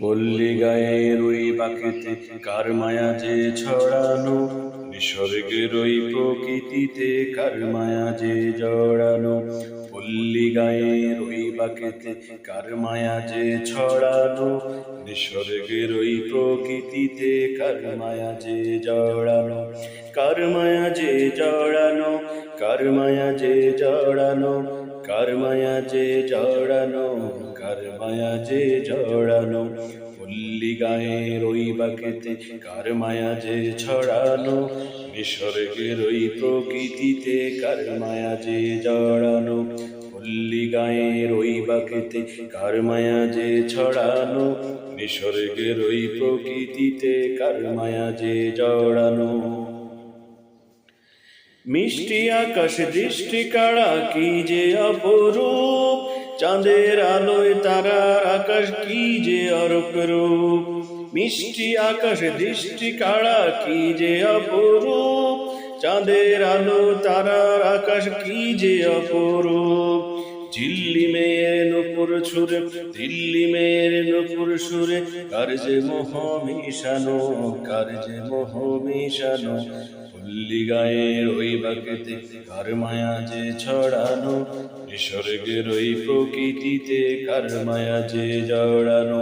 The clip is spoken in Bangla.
পল্লী গায়ের ওই বাঁকেতে কার মায়া যে ছড়ানো, নিসর্গের ওই প্রকৃতিতে কার মায়া যে জড়ানো। পল্লী গায়ের ওই বাঁকেতে কার মায়া যে ছড়ানো, নিসর্গের ওই প্রকৃতিতে কার মায়া যে জড়ানো। কার মায়া যে জড়ানো, কার মায়া যে জড়ানো, কার মায়া যে জড়ানো, কার মায়া যে জড়ানো। পল্লী গায়ের ওই বাঁকেতে কার মায়া যে ছড়ানো, নিসর্গের ওই প্রকৃতিতে কার মায়া যে জড়ানো। পল্লী গায়ের ওই বাঁকেতে কার মায়া যে ছড়ানো, নিসর্গের ওই প্রকৃতিতে কার মায়া যে জড়ানো। মিষ্টি আকাশ দৃষ্টি কাড়া কি যে অপরূপ, চাঁদের আলোয় তারার আকাশ কি যে অরূপ। মিষ্টি আকাশ দৃষ্টি কাড়া কি যে অপরূপ, চাঁদের আলো তারার আকাশ কি যে অপরূপ। ঝিল্লি মেয়ের নূপুর ছুরে, দিল্লি মেয়ের নূপুর সুরে, কার যে মোহ মিশানো, কার যে মোহ মিশানো। পল্লী গায়ের ওই বাঁকেতে কার মায়া যে ছড়ানো, নিসর্গের ওই প্রকৃতিতে কার মায়া যে জড়ানো।